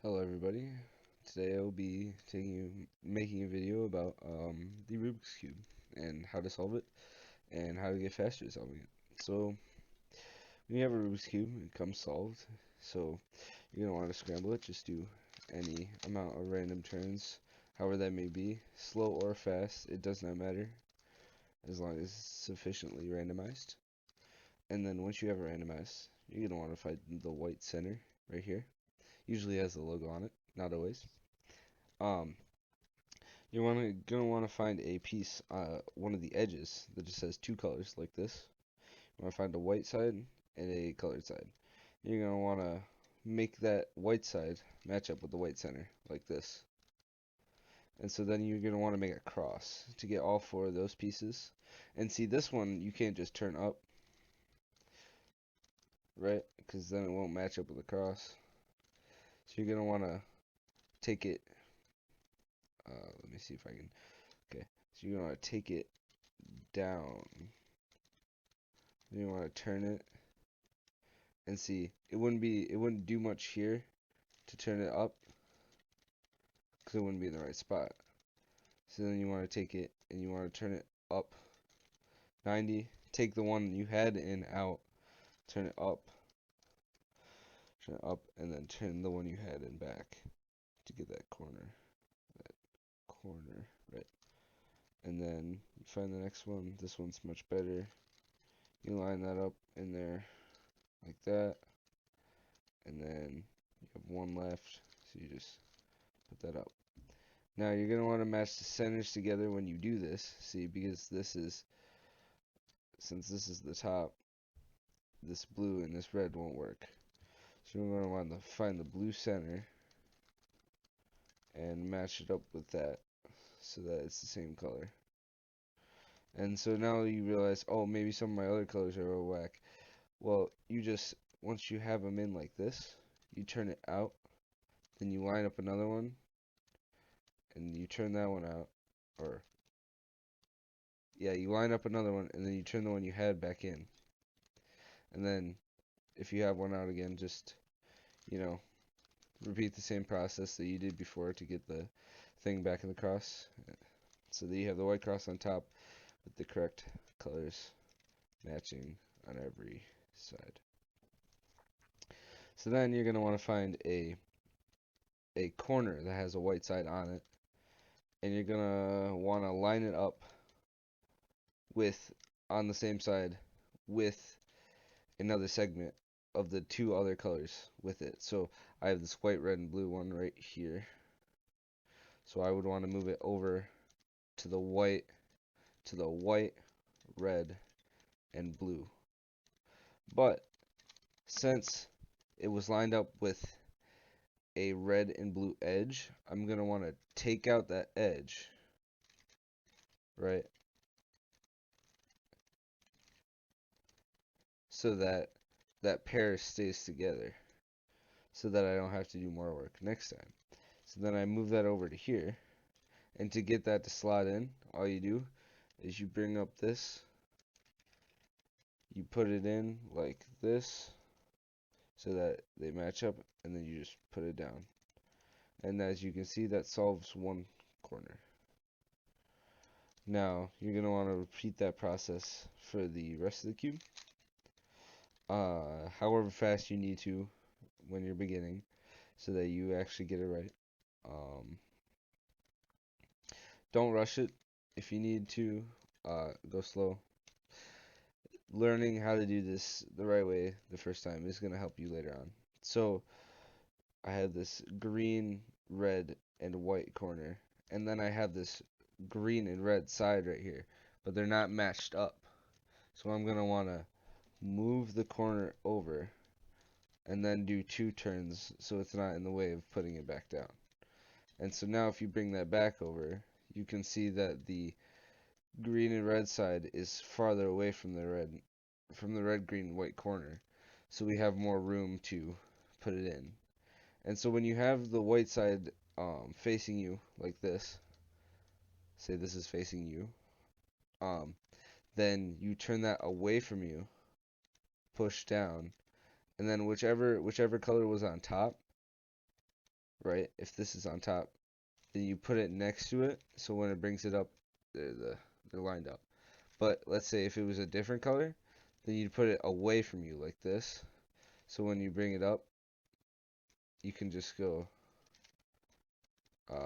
Hello everybody. Today I will be making a video about the Rubik's Cube and how to solve it and how to get faster at solving it. So when you have a Rubik's Cube, it comes solved. So you're gonna want to scramble it. Just do any amount of random turns, however that may be, slow or fast. It does not matter as long as it's sufficiently randomized. And then once you have it randomized, you're gonna want to find the white center right here. Usually has the logo on it, not always. Um, gonna want to find a piece, one of the edges that just has two colors like this. You want to find a white side and a colored side. You're gonna want to make that white side match up with the white center like this. And so then you're gonna want to make a cross to get all four of those pieces. And see, this one you can't just turn up, right? Because then it won't match up with the cross. So you're gonna want to take it. Let me see if I can. Okay, so you're gonna want to take it down. You want to turn it and see. It wouldn't do much here to turn it up because it wouldn't be in the right spot. So then you want to take it and you want to turn it up 90. Take the one you had in out, turn it up, and then turn the one you had in back to get that corner, right? And then you find the next one. This one's much better. You line that up in there like that, and then you have one left, so you just put that up. Now you're going to want to match the centers together when you do this, see, because since this is the top, this blue and this red won't work. So you're going to want to find the blue center and match it up with that so that it's the same color. And so now you realize, oh, maybe some of my other colors are all whack. Well, once you have them in like this, you turn it out, then you line up another one, and you turn that one out, or yeah, you line up another one, and then you turn the one you had back in. And then if you have one out again, just, you know, repeat the same process that you did before to get the thing back in the cross. So that you have the white cross on top with the correct colors matching on every side. So then you're going to want to find a corner that has a white side on it. And you're going to want to line it up with, on the same side, with another segment of the two other colors with it. So I have this white, red, and blue one right here. So I would want to move it over to the white, red, and blue. But since it was lined up with a red and blue edge, I'm going to want to take out that edge, right? So that that pair stays together so that I don't have to do more work next time. So then I move that over to here. And to get that to slot in, all you do is you bring up this, you put it in like this so that they match up, and then you just put it down. And as you can see, that solves one corner. Now, you're going to want to repeat that process for the rest of the cube, however fast you need to when you're beginning, so that you actually get it right. Don't rush it. If you need to, go slow. Learning how to do this the right way the first time is going to help you later on. So I have this green, red, and white corner, and then I have this green and red side right here, but they're not matched up. So I'm going to want to move the corner over and then do two turns so it's not in the way of putting it back down. And so now if you bring that back over, you can see that the green and red side is farther away from the red, green, white corner. So we have more room to put it in. And so when you have the white side facing you like this, say this is facing you, um, then you turn that away from you, push down, and then whichever color was on top, right? If this is on top, then you put it next to it, so when it brings it up, they're lined up. But let's say if it was a different color, then you'd put it away from you like this. So when you bring it up, you can just go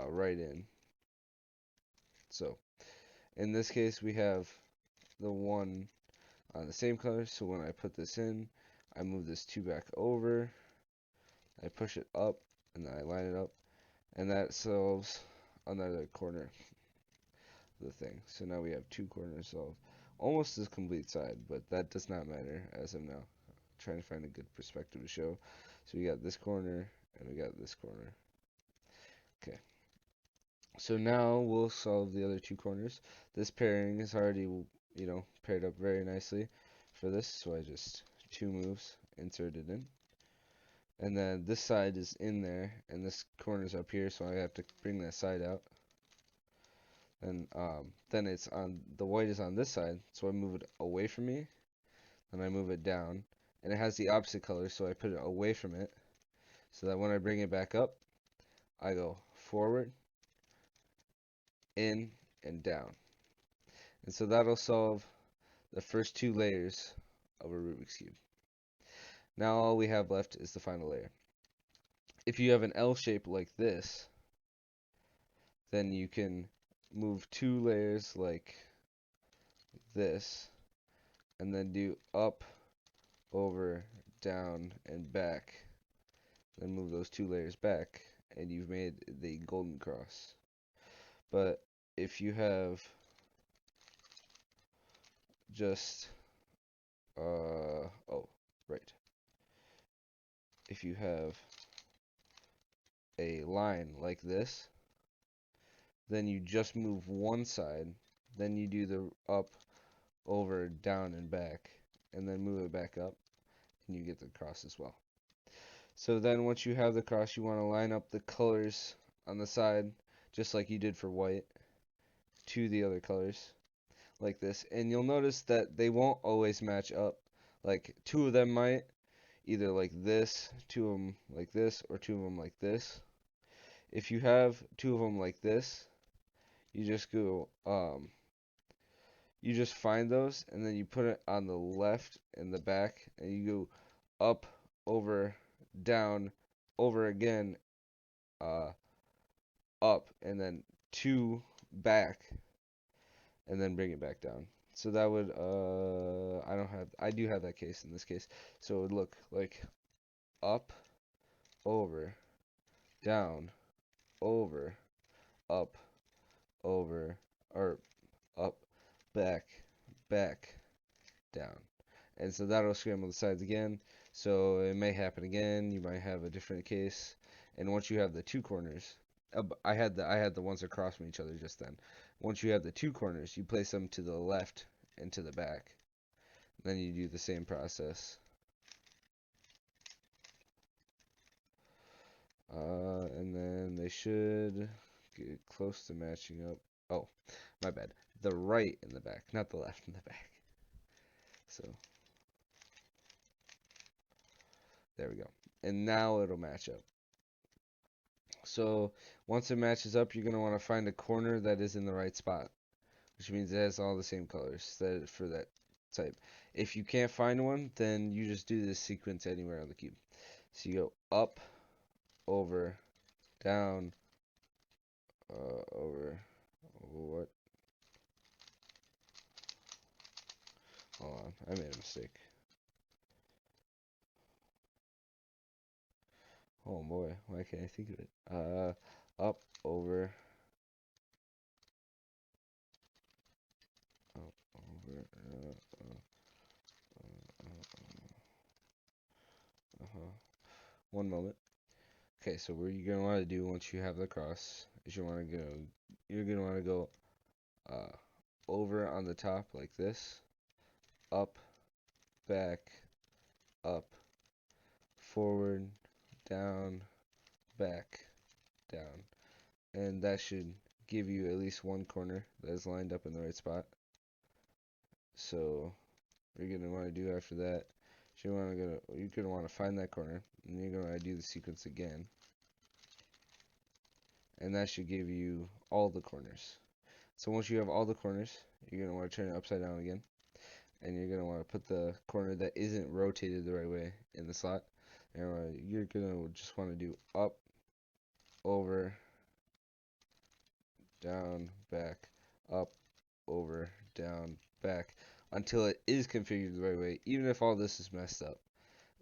right in. So in this case, we have the one on the same color. So when I put this in, I move this 2 back over, I push it up, and then I line it up, and that solves another corner of the thing. So now we have 2 corners solved. Almost as complete side, but that does not matter as I'm now trying to find a good perspective to show. So we got this corner, and we got this corner. Okay. So now we'll solve the other 2 corners. This pairing is already, paired up very nicely for this. So I just 2 moves, insert it in. And then this side is in there, and this corner's up here, so I have to bring that side out. And then it's on, the white is on this side, so I move it away from me, and I move it down. And it has the opposite color, so I put it away from it, so that when I bring it back up, I go forward, in, and down. And so that'll solve the first 2 layers of a Rubik's Cube. Now all we have left is the final layer. If you have an L shape like this, then you can move 2 layers like this, and then do up, over, down, and back. Then move those 2 layers back, and you've made the golden cross. But if you have just, oh, right. If you have a line like this, then you just move one side, then you do the up, over, down, and back, and then move it back up, and you get the cross as well. So then once you have the cross, you want to line up the colors on the side, just like you did for white, to the other colors, like this. And you'll notice that they won't always match up. Like 2 of them might, either like this, 2 of them like this, or 2 of them like this. If you have 2 of them like this, you just go, you just find those, and then you put it on the left and the back, and you go up, over, down, over again, uh, up, and then 2 back, and then bring it back down. So that would, I do have that case in this case. So it would look like up, over, down, over, up, over, or up, back, back, down. And so that'll scramble the sides again. So it may happen again. You might have a different case. And once you have the 2 corners, I had the ones across from each other just then. Once you have the 2 corners, you place them to the left and to the back. Then you do the same process. And then they should get close to matching up. Oh, my bad. The right in the back, not the left in the back. So there we go. And now it'll match up. So once it matches up, you're going to want to find a corner that is in the right spot, which means it has all the same colors for that type. If you can't find one, then you just do this sequence anywhere on the cube. So you go up, over, down, over, what? Hold on, I made a mistake. Oh boy, why can't I think of it? Up, over, up, over, uh-huh. One moment. Okay, so what you're gonna want to do once you have the cross is you're gonna want to go over on the top like this, up, back, up, forward, down, back, down, and that should give you at least one corner that is lined up in the right spot. So what you're gonna want to do after that, you're gonna want to find that corner, and you're gonna want to do the sequence again. and that should give you all the corners. So once you have all the corners, you're going to want to turn it upside down again, and you're going to want to put the corner that isn't rotated the right way in the slot. And you're going to just want to do up, over, down, back, up, over, down, back, until it is configured the right way, even if all this is messed up.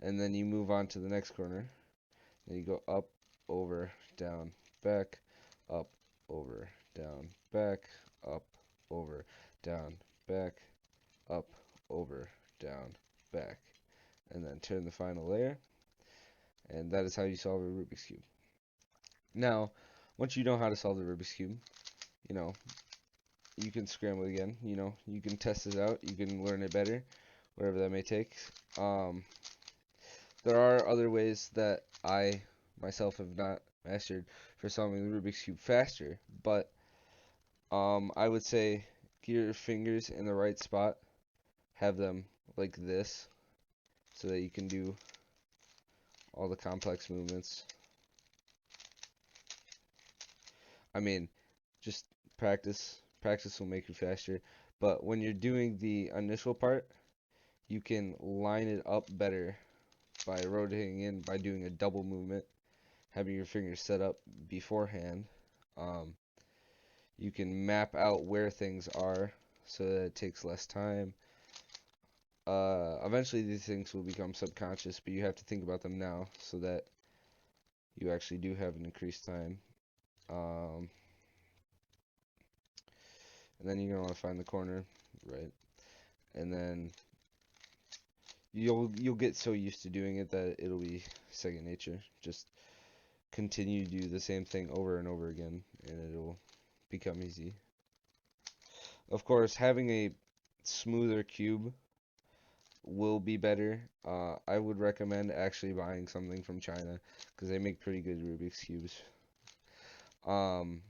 And then you move on to the next corner. Then you go up, over, down, back, up, over, down, back, up, over, down, back, up, over, down, back. And then turn the final layer. And that is how you solve a Rubik's Cube. Now, once you know how to solve the Rubik's Cube, you know, you can scramble again. You know, you can test it out. You can learn it better, whatever that may take. Um, there are other ways that I myself have not mastered for solving the Rubik's Cube faster, but I would say get your fingers in the right spot, have them like this, so that you can do all the complex movements. I mean, just practice. Practice will make you faster. But when you're doing the initial part, you can line it up better by rotating in, by doing a double movement, having your fingers set up beforehand. Um, you can map out where things are so that it takes less time. Eventually these things will become subconscious, but you have to think about them now so that you actually do have an increased time. Um, and then you're gonna want to find the corner, right? And then you'll get so used to doing it that it'll be second nature. Just continue to do the same thing over and over again, and it'll become easy. Of course, having a smoother cube will be better. I would recommend actually buying something from China because they make pretty good Rubik's cubes. Um,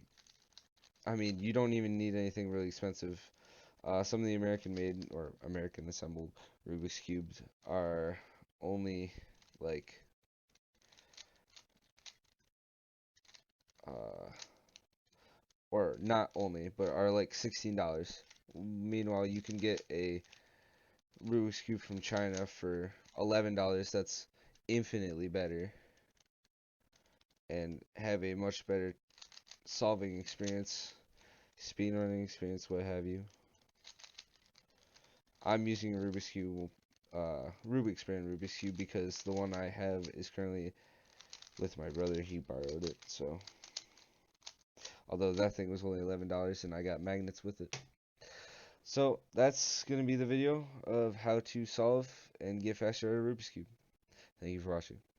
I mean, you don't even need anything really expensive. Some of the American made or American assembled Rubik's cubes are only like uh, or not only, but are like $16. Meanwhile, you can get a Rubik's cube from China for $11. That's infinitely better and have a much better solving experience, speedrunning experience, what have you. I'm using a Rubik's Cube, Rubik's brand Rubik's Cube because the one I have is currently with my brother. He borrowed it, so although that thing was only $11 and I got magnets with it. So that's gonna be the video of how to solve and get faster at a Rubik's Cube. Thank you for watching.